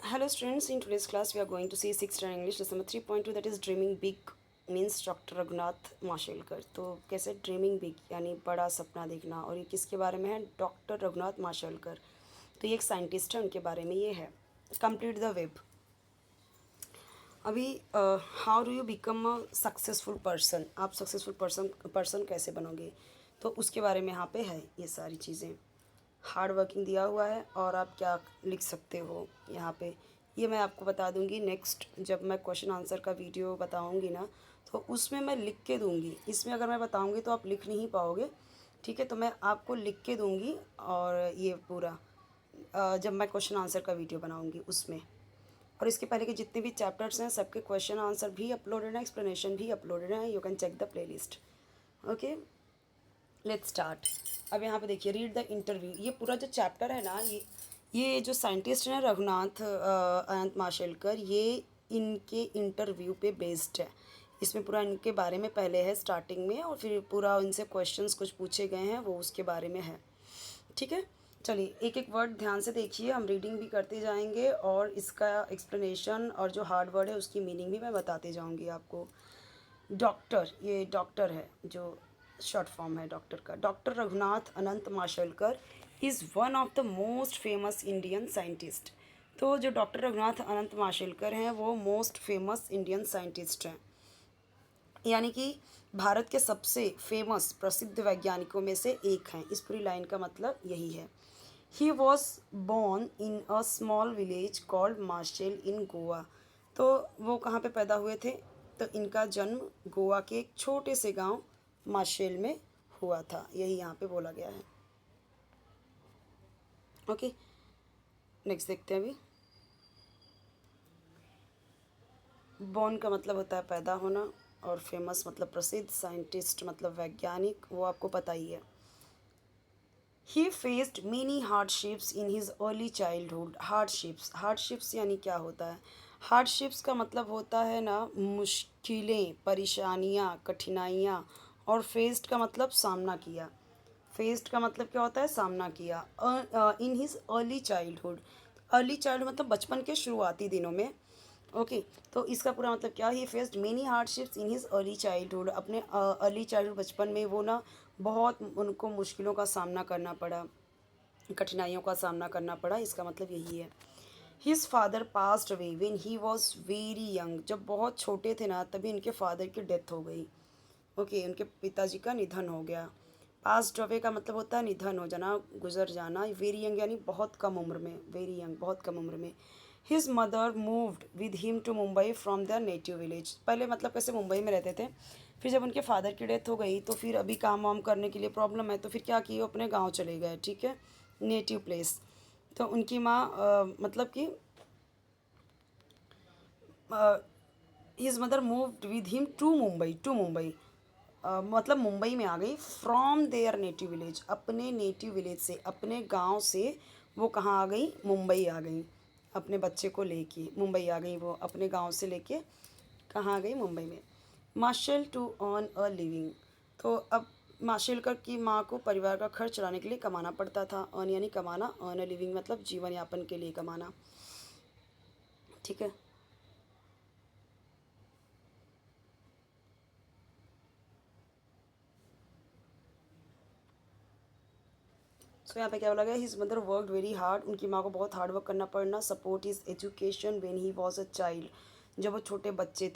Hello students, in today's class we are going to see 6th standard English lesson number 3.2 that is dreaming big means doctor Raghunath Mashelkar. तो कैसे dreaming big यानी बड़ा सपना देखना, और ये किसके बारे में है? डॉक्टर रघुनाथ माशेलकर। तो ये एक साइंटिस्ट है, उनके बारे में ये है। Complete the web. अभी how do you become a successful person, आप सक्सेसफुल पर्सन कैसे बनोगे, तो उसके बारे में यहाँ पे है ये सारी चीज़ें। हार्ड वर्किंग दिया हुआ है और आप क्या लिख सकते हो यहाँ पे, ये मैं आपको बता दूंगी नेक्स्ट जब मैं क्वेश्चन आंसर का वीडियो बताऊंगी ना, तो उसमें मैं लिख के दूंगी। इसमें अगर मैं बताऊंगी तो आप लिख नहीं पाओगे, ठीक है? तो मैं आपको लिख के दूंगी, और ये पूरा जब मैं क्वेश्चन आंसर का वीडियो बनाऊंगी उसमें। और इसके पहले के जितने भी चैप्टर्स हैं सबके क्वेश्चन आंसर भी अपलोडेड हैं, एक्सप्लेनेशन भी अपलोडेड हैं। You can check the playlist. Okay, let's start. अब यहाँ पे देखिए, रीड द इंटरव्यू। ये पूरा जो चैप्टर है ना, ये जो साइंटिस्ट है रघुनाथ अनंत माशेलकर, ये इनके इंटरव्यू पे बेस्ड है। इसमें पूरा इनके बारे में पहले है स्टार्टिंग में, और फिर पूरा इनसे क्वेश्चंस कुछ पूछे गए हैं वो उसके बारे में है, ठीक है? चलिए एक एक वर्ड ध्यान से देखिए, हम रीडिंग भी करते जाएंगे और इसका एक्सप्लेनेशन और जो हार्ड वर्ड है उसकी मीनिंग भी मैं बताते जाऊंगी आपको। डॉक्टर, ये डॉक्टर है, जो शॉर्ट फॉर्म है डॉक्टर का। Doctor Raghunath Anant Mashelkar is one of the most famous Indian scientist. तो जो डॉक्टर रघुनाथ अनंत माशेलकर हैं वो मोस्ट फेमस इंडियन साइंटिस्ट हैं, यानी कि भारत के सबसे फेमस प्रसिद्ध वैज्ञानिकों में से एक हैं। इस पूरी लाइन का मतलब यही है। He was born in a small village called Mashel in Goa. तो वो कहाँ पे पैदा हुए थे? तो इनका जन्म गोवा के एक छोटे से गांव मार्शेल में हुआ था, यही यहाँ पे बोला गया है। ओके, नेक्स्ट देखते हैं अभी। बॉर्न का मतलब होता है पैदा होना, और फेमस मतलब प्रसिद्ध, साइंटिस्ट मतलब वैज्ञानिक, वो आपको पता ही है। ही faced many hardships in his early childhood. Hardships यानी क्या होता है? हार्डशिप्स का मतलब होता है ना मुश्किलें, परेशानियाँ, कठिनाइयाँ। और फेस्ड का मतलब सामना किया। फेस्ड का मतलब क्या होता है? सामना किया। In his early childhood. Early child मतलब बचपन के शुरुआती दिनों में। ओके, तो इसका पूरा मतलब क्या? ही faced many hardships in his early childhood. अपने अर्ली चाइल्डहुड बचपन में वो ना बहुत उनको मुश्किलों का सामना करना पड़ा, कठिनाइयों का सामना करना पड़ा, इसका मतलब यही है। His father passed away when he was very young. जब बहुत छोटे थे ना तभी इनके फादर की डेथ हो गई। ओके, उनके पिताजी का निधन हो गया। पास्ड अवे का मतलब होता है निधन हो जाना, गुजर जाना। वेरी यंग यानी बहुत कम उम्र में, वेरी यंग बहुत कम उम्र में। His mother moved with him to Mumbai from their native village. पहले मतलब कैसे मुंबई में रहते थे, फिर जब उनके फादर की डेथ हो गई तो फिर अभी काम वाम करने के लिए प्रॉब्लम है, तो फिर क्या किए, अपने गाँव चले गए, ठीक है, नेटिव प्लेस। तो उनकी माँ मतलब कि his mother moved with him to Mumbai, मतलब मुंबई में आ गई। फ्रॉम देयर नेटिव विलेज, अपने नेटिव विलेज से, अपने गांव से वो कहाँ आ गई? मुंबई आ गई। अपने बच्चे को लेके मुंबई आ गई, वो अपने गांव से लेके कहाँ आ गई? मुंबई में। Marshal to earn a living. तो अब माशेलकर की माँ को परिवार का खर्च चलाने के लिए कमाना पड़ता था। अर्न यानी कमाना, अर्न अ लिविंग मतलब जीवन यापन के लिए कमाना, ठीक है। सो यहाँ पे क्या बोला गया? His mother worked very hard. उनकी माँ को बहुत हार्ड वर्क करना पड़ना। Support his education when he was a child. जब वो छोटे बच्चे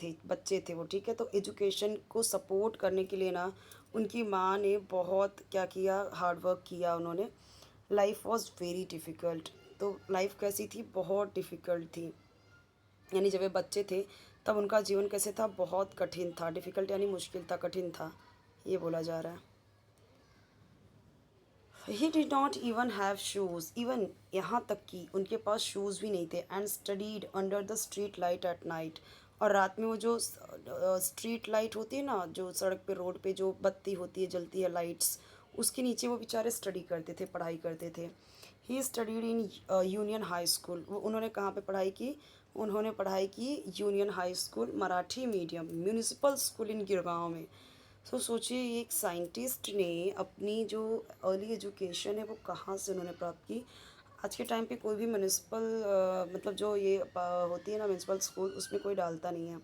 थे वो, ठीक है, तो एजुकेशन को सपोर्ट करने के लिए ना उनकी माँ ने बहुत क्या किया? हार्ड वर्क किया उन्होंने। Life was very difficult. तो लाइफ कैसी थी? बहुत डिफ़िकल्ट थी, यानी जब वे बच्चे थे तब उनका जीवन कैसे था? बहुत कठिन था। डिफ़िकल्ट यानी मुश्किल था, कठिन था, ये बोला जा रहा है। He did not even have shoes. Even यहाँ तक कि उनके पास शूज़ भी नहीं थे। And studied under the street light at night. और रात में वो जो स्ट्रीट लाइट होती है ना, जो सड़क पे, रोड पे जो बत्ती होती है, जलती है लाइट्स, उसके नीचे वो बेचारे स्टडी करते थे, पढ़ाई करते थे। He studied in union high school. वो उन्होंने कहाँ पे पढ़ाई की? उन्होंने पढ़ाई की union high school, Marathi medium, municipal school इन गिरगांव में। तो सोचिए एक साइंटिस्ट ने अपनी जो अर्ली एजुकेशन है वो कहाँ से उन्होंने प्राप्त की? आज के टाइम पे कोई भी म्यूनिसिपल मतलब जो ये होती है ना म्यूनिसिपल स्कूल, उसमें कोई डालता नहीं है।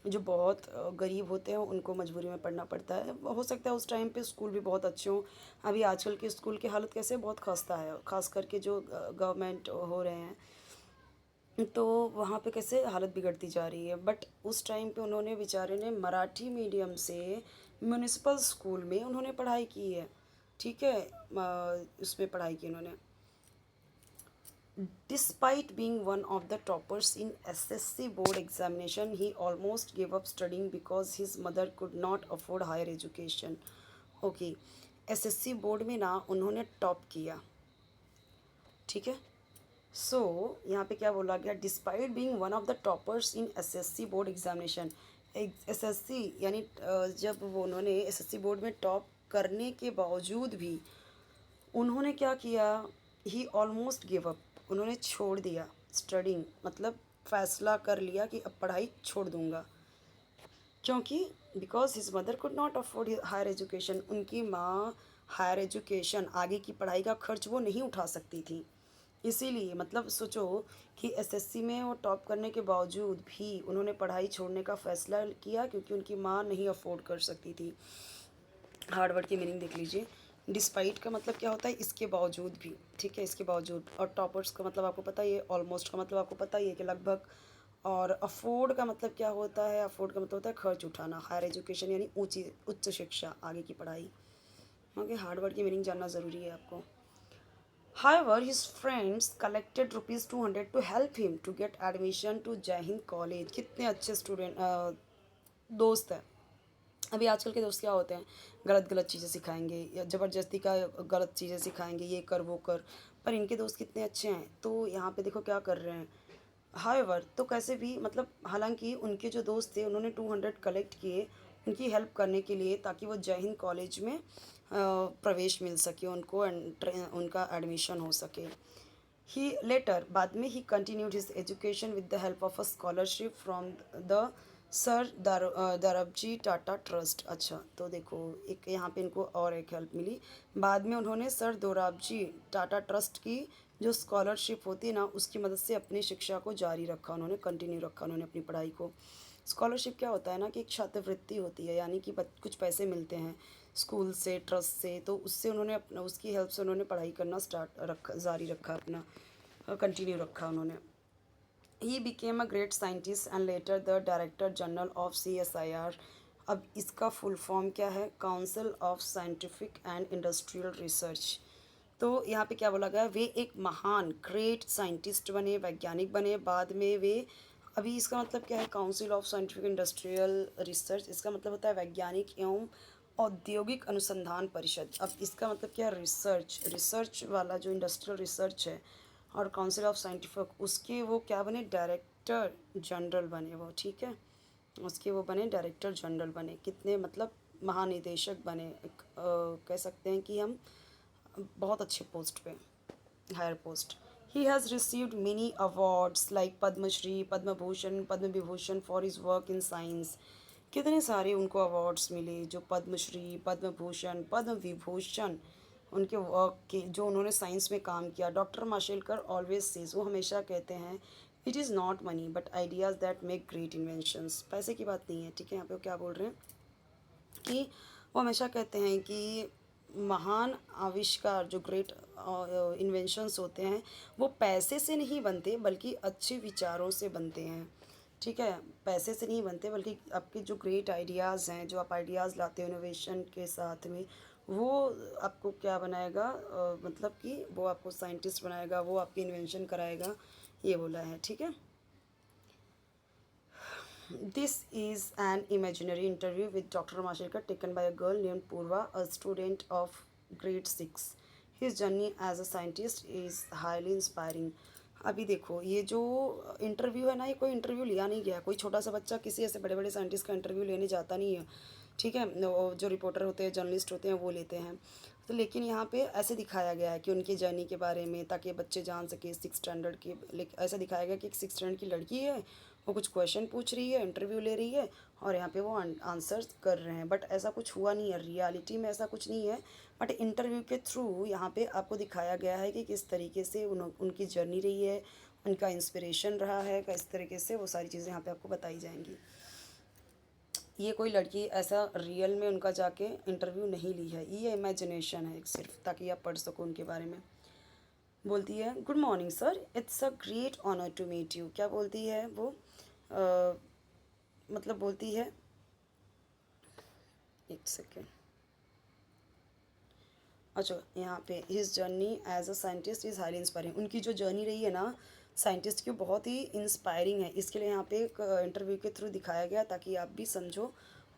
जो बहुत गरीब होते हैं उनको मजबूरी में पढ़ना पड़ता है। हो सकता है उस टाइम पे स्कूल भी बहुत अच्छे हों। अभी आजकल के स्कूल की हालत कैसे बहुत खस्ता है, खास करके जो गवर्नमेंट हो रहे हैं, तो वहाँ पे कैसे हालत बिगड़ती जा रही है। बट उस टाइम पे उन्होंने बेचारे ने मराठी मीडियम से म्यूनिसिपल स्कूल में उन्होंने पढ़ाई की है। ठीक है, उसमें पढ़ाई की उन्होंने। Despite being one of the toppers in SSC board examination, he almost gave up studying because his mother could not afford higher education. Okay, SSC board में ना उन्होंने टॉप किया। ठीक है, सो यहाँ पे क्या बोला गया, despite being one of the toppers in SSC board examination. SSC यानी जब वो उन्होंने एसएससी बोर्ड में टॉप करने के बावजूद भी उन्होंने क्या किया, ही ऑलमोस्ट गिव अप, उन्होंने छोड़ दिया स्टडिंग, मतलब फ़ैसला कर लिया कि अब पढ़ाई छोड़ दूंगा। क्योंकि because his mother could not afford higher education, उनकी माँ हायर एजुकेशन आगे की पढ़ाई का खर्च वो नहीं उठा सकती थी। इसीलिए मतलब सोचो कि एसएससी में वो टॉप करने के बावजूद भी उन्होंने पढ़ाई छोड़ने का फ़ैसला किया, क्योंकि उनकी माँ नहीं अफोर्ड कर सकती थी। हार्ड वर्ड की मीनिंग देख लीजिए। डिस्पाइट का मतलब क्या होता है, इसके बावजूद भी। ठीक है, इसके बावजूद। और टॉपर्स का मतलब आपको पता ही है, ऑलमोस्ट का मतलब आपको पता ही है कि लगभग। और अफोर्ड का मतलब क्या होता है, अफोर्ड का मतलब होता है खर्च उठाना। हायर एजुकेशन यानी ऊंची उच्च शिक्षा, आगे की पढ़ाई। ओके, हार्ड वर्ड की मीनिंग जानना ज़रूरी है आपको। However, his friends collected rupees 200 to help him to get admission to Jai Hind College. कितने अच्छे स्टूडेंट दोस्त हैं। अभी आजकल के दोस्त क्या होते हैं, गलत गलत चीज़ें सिखाएंगे या ज़बरदस्ती का गलत चीज़ें सिखाएंगे, ये कर वो कर। पर इनके दोस्त कितने अच्छे हैं, तो यहाँ पे देखो क्या कर रहे हैं। हाउएवर, तो कैसे भी मतलब, हालांकि उनके जो दोस्त थे उन्होंने 200 कलेक्ट किए उनकी हेल्प करने के लिए, ताकि वो जय हिंद कॉलेज में प्रवेश मिल सके उनको, उनका एडमिशन हो सके। ही लेटर, बाद में, he continued his education with the help of a scholarship from the sir Dorabji Tata trust. अच्छा, तो देखो एक यहाँ पे इनको और एक हेल्प मिली। बाद में उन्होंने सर दोराबजी टाटा ट्रस्ट की जो स्कॉलरशिप होती है ना, उसकी मदद से अपनी शिक्षा को जारी रखा, उन्होंने कंटिन्यू रखा उन्होंने अपनी पढ़ाई को। स्कॉलरशिप क्या होता है ना, कि एक छात्रवृत्ति होती है, यानी कि कुछ पैसे मिलते हैं स्कूल से, ट्रस्ट से, तो उससे उन्होंने अपना, उसकी हेल्प से उन्होंने पढ़ाई करना जारी रखा, अपना कंटिन्यू रखा उन्होंने। He became a great scientist and later the director general of CSIR। अब इसका फुल फॉर्म क्या है, council of scientific and industrial research. तो यहाँ पे क्या बोला गया, वे एक महान ग्रेट साइंटिस्ट बने, वैज्ञानिक बने। बाद में वे, अभी इसका मतलब क्या है, council of scientific industrial research, इसका मतलब होता है वैज्ञानिक एवं औद्योगिक अनुसंधान परिषद। अब इसका मतलब क्या है, रिसर्च, रिसर्च वाला जो इंडस्ट्रियल रिसर्च है। और काउंसिल ऑफ साइंटिफिक, उसके वो क्या बने, डायरेक्टर जनरल बने वो। ठीक है, उसके वो बने डायरेक्टर जनरल बने। कितने मतलब महानिदेशक बने, कह सकते हैं कि हम बहुत अच्छे पोस्ट पे, higher post. He has received many awards like Padmashri, Padma Bhushan, Padma Vibhushan for his work in science. कितने सारे उनको अवार्ड्स मिले, जो पद्मश्री, पद्म भूषण, पद्म विभूषण, उनके वर्क के, जो उन्होंने साइंस में काम किया। डॉक्टर माशेलकर ऑलवेज सेज, वो हमेशा कहते हैं, it is not money but ideas that make great inventions. पैसे की बात नहीं है। ठीक है, यहाँ पे वो क्या बोल रहे हैं कि वो हमेशा कहते हैं कि महान आविष्कार, जो ग्रेट इन्वेंशंस होते हैं, वो पैसे से नहीं बनते बल्कि अच्छे विचारों से बनते हैं। ठीक है, पैसे से नहीं बनते बल्कि आपके जो ग्रेट आइडियाज़ हैं, जो आप आइडियाज़ लाते हो इनोवेशन के साथ में, वो आपको क्या बनाएगा, मतलब कि वो आपको साइंटिस्ट बनाएगा, वो आपकी इन्वेंशन कराएगा, ये बोला है। ठीक है, this is an imaginary interview with Dr. Mashelkar taken by a girl named Purva, a student of grade 6. His journey as a scientist is highly inspiring. अभी देखो, ये जो इंटरव्यू है ना, ये कोई इंटरव्यू लिया नहीं गया, कोई छोटा सा बच्चा किसी ऐसे बड़े बड़े साइंटिस्ट का इंटरव्यू लेने जाता नहीं है। ठीक है, जो रिपोर्टर होते हैं, जर्नलिस्ट होते हैं, वो लेते हैं। तो लेकिन यहाँ पे ऐसे दिखाया गया है कि उनकी जर्नी के बारे में, ताकि बच्चे जान सके। 6 स्टैंडर्ड की, ऐसा दिखाया गया कि एक 6 स्टैंडर्ड की लड़की है, वो कुछ क्वेश्चन पूछ रही है, इंटरव्यू ले रही है, और यहाँ पे वो आंसर्स कर रहे हैं। बट ऐसा कुछ हुआ नहीं है, रियलिटी में ऐसा कुछ नहीं है। बट इंटरव्यू के थ्रू यहाँ पे आपको दिखाया गया है कि किस तरीके से उनकी जर्नी रही है, उनका इंस्पिरेशन रहा है, किस तरीके से वो सारी चीज़ें यहाँ पे आपको बताई जाएंगी। ये कोई लड़की ऐसा रियल में उनका जाके इंटरव्यू नहीं ली है, ये इमेजिनेशन है सिर्फ, ताकि आप पढ़ सको उनके बारे में। बोलती है, good morning sir, it's a great honour to meet you. क्या बोलती है वो? मतलब बोलती है, एक सेकेंड, अच्छा यहाँ पे, his journey as a scientist is highly inspiring. उनकी जो जर्नी रही है ना साइंटिस्ट की, बहुत ही इंस्पायरिंग है। इसके लिए यहाँ पे एक इंटरव्यू के थ्रू दिखाया गया, ताकि आप भी समझो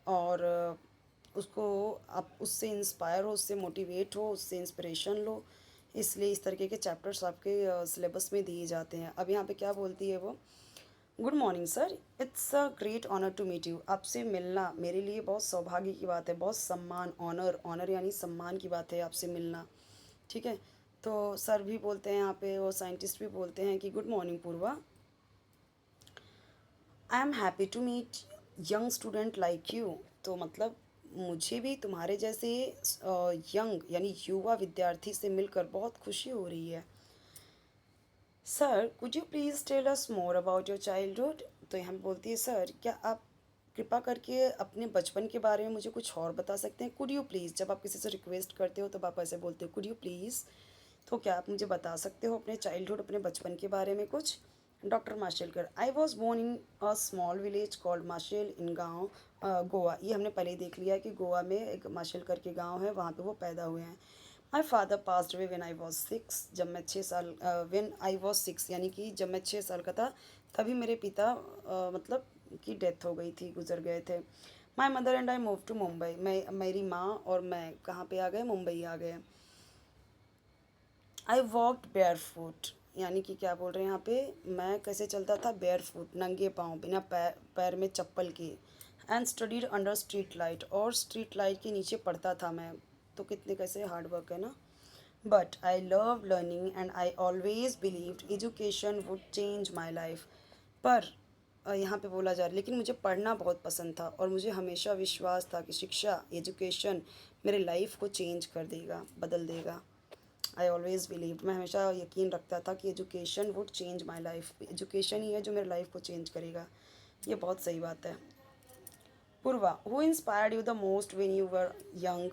और उसको, आप उससे इंस्पायर हो, उससे मोटिवेट हो, उससे इंस्पिरेशन लो। इसलिए इस तरीके के चैप्टर्स आपके सिलेबस में दिए जाते हैं। अब यहाँ पे क्या बोलती है वो? Good morning sir, it's a great honour to meet you. आपसे मिलना मेरे लिए बहुत सौभाग्य की बात है, बहुत सम्मान, ऑनर, ऑनर यानी सम्मान की बात है आपसे मिलना। ठीक है, तो सर भी बोलते हैं यहाँ पे, वो साइंटिस्ट भी बोलते हैं कि good morning Purva, I am happy to meet young student like you. तो मतलब मुझे भी तुम्हारे जैसे यंग यानी युवा विद्यार्थी से मिलकर बहुत खुशी हो रही है। Sir could you please tell us more about your childhood. तो यहाँ पे बोलती है, सर क्या आप कृपा करके अपने बचपन के बारे में मुझे कुछ और बता सकते हैं? कुड यू प्लीज़, जब आप किसी से रिक्वेस्ट करते हो तब आप ऐसे बोलते हो, कुड यू प्लीज़। तो क्या आप मुझे बता सकते हो अपने चाइल्डहुड, अपने बचपन के बारे में कुछ? Doctor Mashelkar, I was born in a small village called Mashel in गाँव, गोवा। ये हमने पहले ही देख लिया है कि गोवा में एक माशेलकर के गाँव है, वहाँ पे वो पैदा हुए हैं। My father passed away when I was 6। जब मैं 6 साल, व्हेन आई वॉज 6 यानी कि जब मैं 6 साल का था, तभी मेरे पिता मतलब की डेथ हो गई थी, गुजर गए थे। My mother and I move to Mumbai. मैं, मेरी माँ और मैं कहाँ पे आ गए? मुंबई आ गए। आई वॉकड बेयर फुट, यानी कि क्या बोल रहे हैं यहाँ पे? मैं कैसे चलता था? बेयर फुट, नंगे पाँव, बिना पैर में चप्पल के। And studied under street light, और स्ट्रीट लाइट के नीचे पढ़ता था मैं। तो कितने कैसे हार्ड वर्क है ना। But I love learning and I always believed education would change my life. पर यहाँ पे बोला जा रहा है, लेकिन मुझे पढ़ना बहुत पसंद था और मुझे हमेशा विश्वास था कि शिक्षा, एजुकेशन मेरे लाइफ को चेंज कर देगा, बदल देगा। आई ऑलवेज़ बिलीव्ड, मैं हमेशा यकीन रखता था कि education would change my life. Education ही है जो मेरे लाइफ को चेंज करेगा। ये बहुत सही बात है। Purva, who inspired you the most when you were young.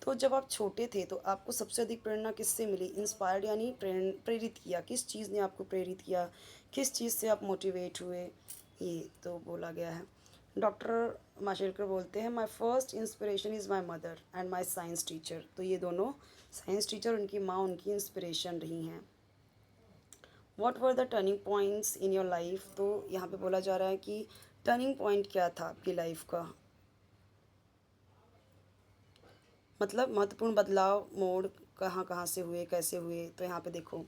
तो जब आप छोटे थे तो आपको सबसे अधिक प्रेरणा किससे मिली? इंस्पायर्ड यानी प्रेरित किया, किस चीज़ ने आपको प्रेरित किया, किस चीज़ से आप मोटिवेट हुए, ये तो बोला गया है। डॉक्टर माशेलकर बोलते हैं, my first inspiration is my mother and my science teacher. तो ये दोनों, साइंस टीचर, उनकी माँ उनकी इंस्पिरेशन रही हैं। What were the turning points in your life. तो यहाँ पे बोला जा रहा है कि टर्निंग पॉइंट क्या था आपकी लाइफ का, मतलब महत्वपूर्ण बदलाव, मोड़ कहाँ कहाँ से हुए, कैसे हुए। तो यहाँ पे देखो,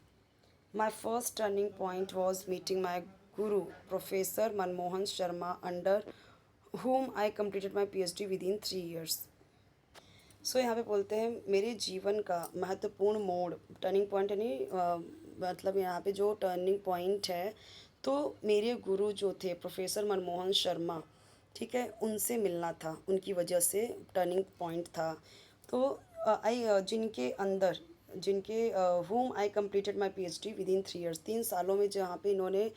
my first turning point was meeting my guru professor Manmohan Sharma, under whom I completed my PhD within 3 years। So यहाँ पे बोलते हैं, मेरे जीवन का महत्वपूर्ण मोड़, टर्निंग पॉइंट यानी मतलब यहाँ पे जो टर्निंग पॉइंट है, तो मेरे गुरु जो थे प्रोफेसर मनमोहन शर्मा, ठीक है, उनसे मिलना था, उनकी वजह से टर्निंग पॉइंट था। तो आई जिनके अंदर, जिनके home I completed my PhD with in 3 years, 3 सालों में जहाँ पे इन्होंने,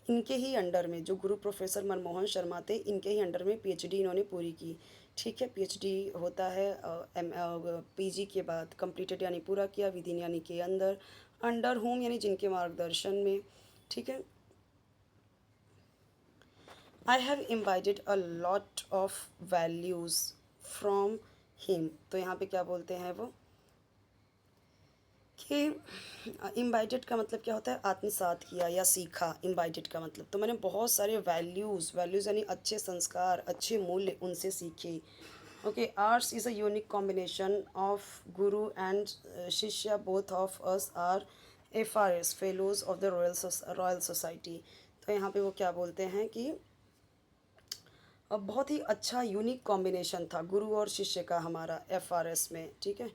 इनके ही अंडर में, जो गुरु प्रोफेसर मनमोहन शर्मा थे, इनके ही अंडर में PhD इन्होंने पूरी की। ठीक है, PhD होता है PG के बाद, कंप्लीटेड यानी पूरा किया, विद इन यानी के अंदर, अंडर होम यानी जिनके मार्गदर्शन में। ठीक है, I have imbibed a lot of values from him. तो यहाँ पे क्या बोलते हैं वो कि इम्बाइटेड का मतलब क्या होता है? आत्मसात किया या सीखा। इम्बाइटेड का मतलब, तो मैंने बहुत सारे वैल्यूज़, वैल्यूज़ यानी अच्छे संस्कार, अच्छे मूल्य उनसे सीखे। Okay, arts is a unique combination of guru and shishya, both of us are FRS fellows of the Royal Society. तो यहाँ पे वो क्या बोलते हैं कि बहुत ही अच्छा यूनिक कॉम्बिनेशन था गुरु और शिष्य का हमारा FRS में, ठीक है।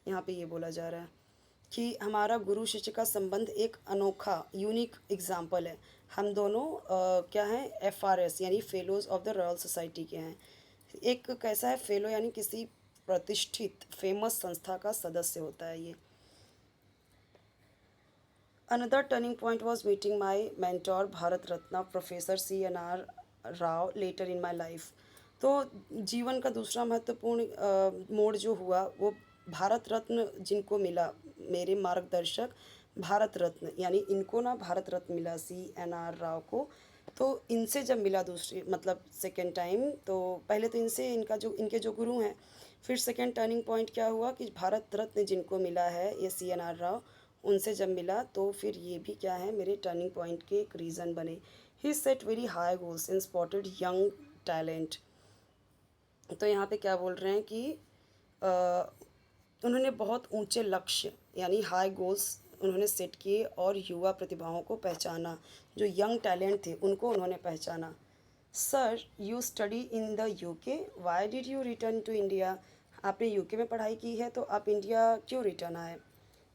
यहाँ पे ये बोला जा रहा है कि हमारा गुरु शिष्य का संबंध एक अनोखा यूनिक एग्जाम्पल है। हम दोनों क्या हैं, FRS यानी fellows of the Royal society के हैं। एक कैसा है फेलो, यानी किसी प्रतिष्ठित फेमस संस्था का सदस्य होता है ये। Another turning point was meeting my mentor Bharat Ratna professor CNR Rao later in my life। तो जीवन का दूसरा महत्वपूर्ण मोड़ जो हुआ वो भारत रत्न जिनको मिला, मेरे मार्गदर्शक भारत रत्न, यानी इनको ना भारत रत्न मिला CNR राव को। तो इनसे जब मिला दूसरी मतलब सेकेंड टाइम, तो पहले तो इनसे इनके जो गुरु हैं, फिर सेकेंड टर्निंग पॉइंट क्या हुआ कि भारत रत्न जिनको मिला है ये CNR राव, उनसे जब मिला तो फिर ये भी क्या है, मेरे टर्निंग पॉइंट के एक रीज़न बने। He set very high goals and spotted young talent. तो यहाँ पे क्या बोल रहे हैं कि उन्होंने बहुत ऊंचे लक्ष्य यानी हाई गोल्स उन्होंने सेट किए और युवा प्रतिभाओं को पहचाना, जो यंग टैलेंट थे उनको उन्होंने पहचाना। Sir you study in the UK, why did you return to India. आपने UK में पढ़ाई की है तो आप इंडिया क्यों रिटर्न आए।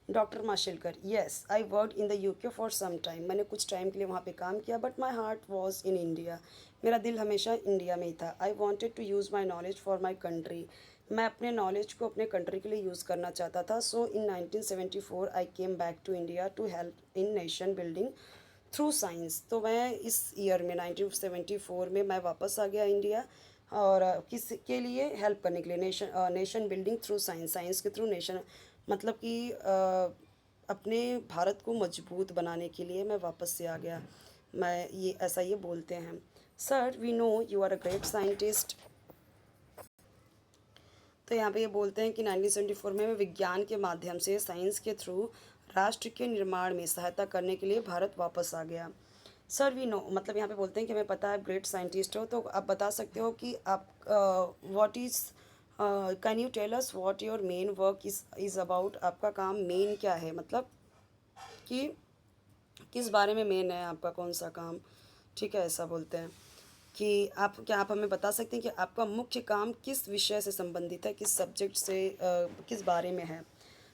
Doctor Mashelkar, yes I work in the UK for some time. मैंने कुछ टाइम के लिए वहाँ पे काम किया, but my heart was in India. मेरा दिल हमेशा इंडिया में ही था। I wanted to use my knowledge for my country. मैं अपने नॉलेज को अपने कंट्री के लिए यूज़ करना चाहता था। So in 1974 I came back to India to help in nation building through science. तो मैं इस ईयर में 1974 में मैं वापस आ गया इंडिया, और किस के लिए, हेल्प करने के लिए, nation building through science, science के थ्रू नेशन, मतलब कि अपने भारत को मजबूत बनाने के लिए मैं वापस से आ गया। मैं ये ऐसा ये बोलते हैं। Sir we know you are a great scientist. तो यहाँ पे ये बोलते हैं कि 1974 में मैं विज्ञान के माध्यम से, साइंस के थ्रू राष्ट्र के निर्माण में सहायता करने के लिए भारत वापस आ गया। सर वी नो, मतलब यहाँ पे बोलते हैं कि हमें पता है आप ग्रेट साइंटिस्ट हो, तो आप बता सकते हो कि आप what is, can you tell us what your main work is about. आपका काम मेन क्या है, मतलब कि किस बारे में मेन है आपका, कौन सा काम, ठीक है, ऐसा बोलते हैं कि आप हमें बता सकते हैं कि आपका मुख्य काम किस विषय से संबंधित है, किस सब्जेक्ट से, किस बारे में है।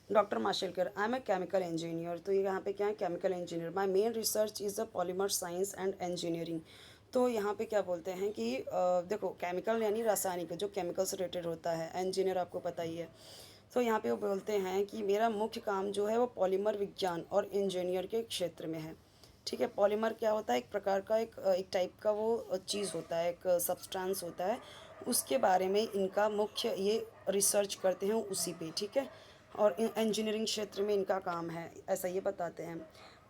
Doctor Mashelkar, I am a chemical engineer. तो ये यहाँ पे क्या है, chemical engineer. My main research is the polymer science and engineering. तो यहाँ पे क्या बोलते हैं कि देखो केमिकल यानी रासायनिक, जो केमिकल से रिलेटेड होता है, इंजीनियर आपको पता ही है। तो यहाँ पे वो बोलते हैं कि मेरा मुख्य काम जो है वो पॉलीमर विज्ञान और इंजीनियर के क्षेत्र में है। ठीक है, पॉलीमर क्या होता है, एक प्रकार का एक टाइप का वो चीज़ होता है, एक सब्सटेंस होता है, उसके बारे में इनका मुख्य ये रिसर्च करते हैं उसी पे, ठीक है। और इंजीनियरिंग क्षेत्र में इनका काम है, ऐसा ये बताते हैं।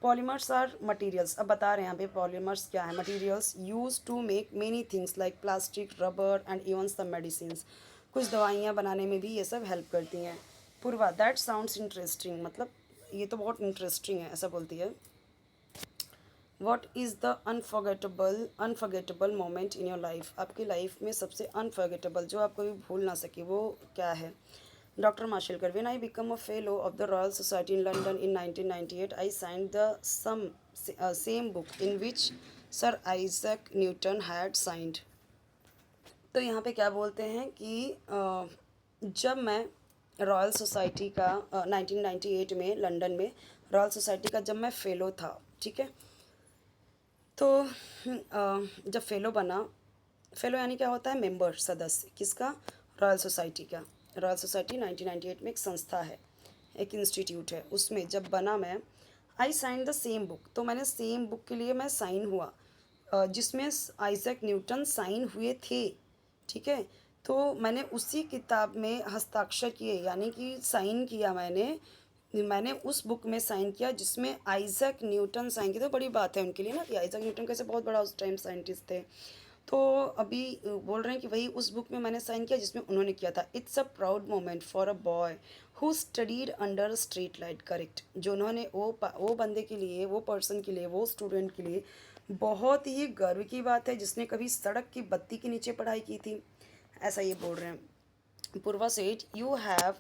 पॉलीमर्स आर मटेरियल्स, अब बता रहे हैं यहाँ पे पॉलीमर्स क्या है। Materials use to make many things like plastic, rubber and even some medicines. कुछ दवाइयाँ बनाने में भी ये सब हेल्प करती हैं। पूर्वा, दैट साउंड्स इंटरेस्टिंग, मतलब ये तो बहुत इंटरेस्टिंग है, ऐसा बोलती है। What is the unforgettable moment in your life. आपकी लाइफ में सबसे अनफॉर्गेटेबल, जो आप कभी भूल ना सके, वो क्या है। Doctor Mashelkar, when I become a fellow of the Royal society in London in 1998 I signed the same book in which sir Isaac Newton had signed. तो यहाँ पे क्या बोलते हैं कि जब मैं रॉयल सोसाइटी का 1998 में लंदन में रॉयल सोसाइटी का जब मैं फ़ेलो था, ठीक है, तो जब फ़ेलो बना, फ़ेलो यानी क्या होता है, मेंबर, सदस्य, किसका, रॉयल सोसाइटी का। रॉयल सोसाइटी 1998 में एक संस्था है, एक इंस्टीट्यूट है, उसमें जब बना मैं, आई साइन द सेम बुक, तो मैंने सेम बुक के लिए मैं साइन हुआ जिसमें आइजैक न्यूटन साइन हुए थे, ठीक है। तो मैंने उसी किताब में हस्ताक्षर किए, यानी कि साइन किया मैंने उस बुक में साइन किया जिसमें आइजैक न्यूटन साइन किया। तो बड़ी बात है उनके लिए ना कि आइजैक न्यूटन कैसे बहुत बड़ा उस टाइम साइंटिस्ट थे। तो अभी बोल रहे हैं कि वही उस बुक में मैंने साइन किया जिसमें उन्होंने किया था। It's a proud moment for a boy who studied under street light, correct. जो उन्होंने वो बंदे के लिए, वो पर्सन के लिए, वो स्टूडेंट के लिए बहुत ही गर्व की बात है जिसने कभी सड़क की बत्ती के नीचे पढ़ाई की थी, ऐसा ये बोल रहे हैं। Purva said, you have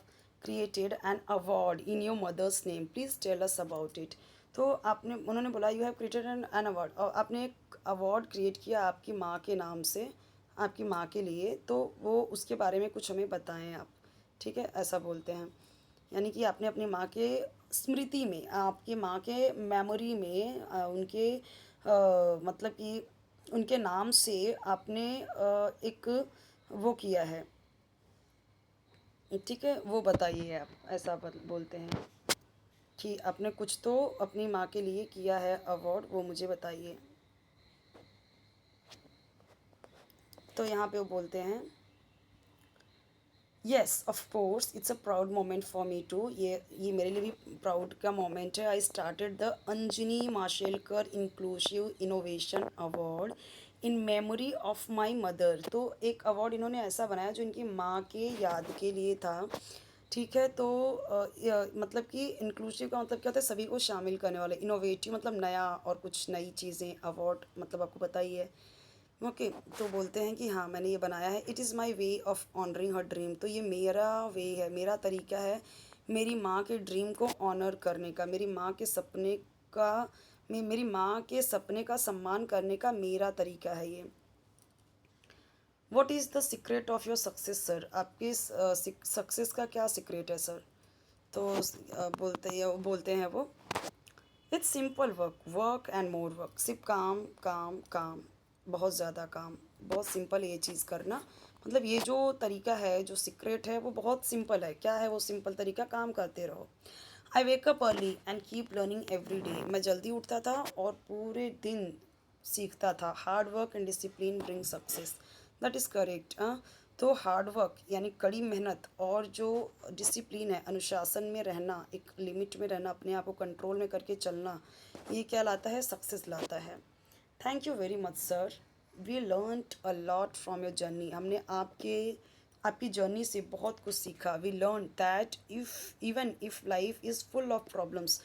created an award in your mother's name, please tell us about it. तो उन्होंने बोला you have created an award, और आपने एक अवार्ड क्रिएट किया आपकी माँ के नाम से, आपकी माँ के लिए, तो वो उसके बारे में कुछ हमें बताएं आप। ठीक है, ऐसा बोलते हैं। यानी कि आपने अपनी माँ के स्मृति में, आपके माँ के मेमोरी में मतलब कि उनके नाम से आपने एक वो किया है। ठीक है, वो बताइए आप, ऐसा बोलते हैं कि आपने कुछ तो अपनी माँ के लिए किया है अवार्ड, वो मुझे बताइए। तो यहाँ पे वो बोलते हैं, yes of course it's a proud moment for me too. ये मेरे लिए भी प्राउड का मोमेंट है। I started the Anjani Mashelkar inclusive innovation award in memory of my mother. तो एक अवार्ड इन्होंने ऐसा बनाया जो इनकी माँ के याद के लिए था। ठीक है, तो मतलब कि इंक्लूसिव का मतलब क्या होता है, सभी को शामिल करने वाले। इनोवेटिव मतलब नया और कुछ नई चीज़ें। अवार्ड मतलब आपको पता ही है। ओके, तो बोलते हैं कि हाँ मैंने ये बनाया है। It is my way of honouring her dream. तो ये मेरा वे है, मेरा तरीका है मेरी माँ के ड्रीम को ऑनर करने का, मेरी माँ के सपने का, मेरी माँ के सपने का सम्मान करने का मेरा तरीका है ये। What is the secret of your success sir? आपके सक्सेस का क्या सीक्रेट है सर? तो बोलते हैं वो, it's simple work, work and more work. सिर्फ काम काम काम, बहुत ज़्यादा काम। बहुत सिंपल है ये चीज़ करना। मतलब ये जो तरीका है, जो सीक्रेट है, वो बहुत सिंपल है। क्या है वो सिंपल तरीका? काम करते रहो। I wake up early and keep learning every day. मैं जल्दी उठता था और पूरे दिन सीखता था। Hard work and discipline bring success. That is correct. तो हार्ड वर्क यानी कड़ी मेहनत और जो डिसिप्लिन है, अनुशासन में रहना, एक लिमिट में रहना, अपने आप को कंट्रोल में करके चलना, ये क्या लाता है? सक्सेस लाता है। Thank you very much sir. We learned a lot from your journey. हमने आपकी जर्नी से बहुत कुछ सीखा। We learn that if even if life is full of problems,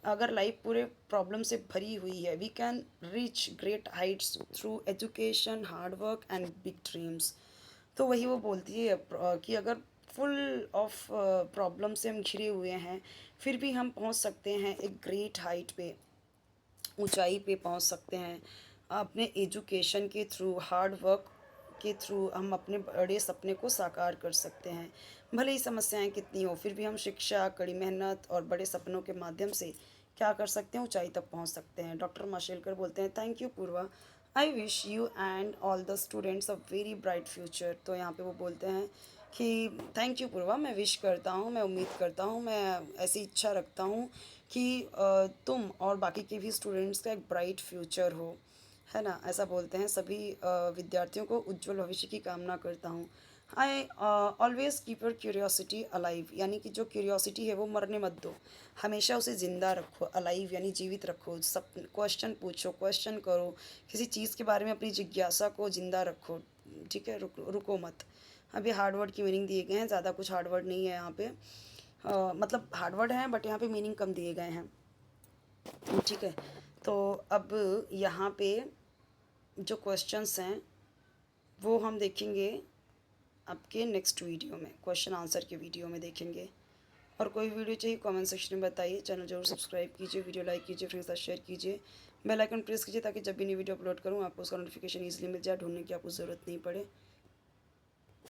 अगर लाइफ पूरे प्रॉब्लम से भरी हुई है, we can reach great heights through education, hard work and big dreams. तो वही वो बोलती है कि अगर फुल ऑफ प्रॉब्लम से हम घिरे हुए हैं, फिर भी हम पहुंच सकते हैं एक ग्रेट हाइट पे, ऊंचाई पे पहुंच सकते हैं। अपने एजुकेशन के थ्रू, हार्ड वर्क के थ्रू हम अपने बड़े सपने को साकार कर सकते हैं। भले ही समस्याएं कितनी हो, फिर भी हम शिक्षा, कड़ी मेहनत और बड़े सपनों के माध्यम से क्या कर सकते हैं? ऊंचाई तक पहुंच सकते हैं। डॉक्टर माशेलकर बोलते हैं, thank you Purva. I wish you and all the students a very bright future. तो यहाँ पे वो बोलते हैं कि थैंक यू पूर्वा, मैं विश करता हूँ, मैं उम्मीद करता हूँ, मैं ऐसी इच्छा रखता हूँ कि तुम और बाकी के भी स्टूडेंट्स का एक ब्राइट फ्यूचर हो, है ना? ऐसा बोलते हैं। सभी विद्यार्थियों को उज्जवल भविष्य की कामना करता हूँ। I always keep your curiosity alive. यानी कि जो क्यूरियोसिटी है वो मरने मत दो, हमेशा उसे ज़िंदा रखो। अलाइव यानी जीवित रखो। सब क्वेश्चन पूछो, क्वेश्चन करो, किसी चीज़ के बारे में अपनी जिज्ञासा को ज़िंदा रखो। ठीक है, रुको मत। अभी हार्ड वर्ड की मीनिंग दिए गए हैं, ज़्यादा कुछ हार्ड वर्ड नहीं है यहाँ पे। मतलब हार्ड वर्ड हैं बट यहाँ पे मीनिंग कम दिए गए हैं। ठीक है, तो अब यहाँ पे जो क्वेश्चंस हैं वो हम देखेंगे आपके नेक्स्ट वीडियो में, क्वेश्चन आंसर के वीडियो में देखेंगे। और कोई वीडियो चाहिए कमेंट सेक्शन में बताइए। चैनल जरूर सब्सक्राइब कीजिए, वीडियो लाइक कीजिए, फ्रेंड्स के साथ शेयर कीजिए, बेल आइकन प्रेस कीजिए ताकि जब भी नई वीडियो अपलोड करूँ आपको उसका नोटिफिकेशन ईजिली मिल जाए, ढूंढने की आपको ज़रूरत नहीं पड़े।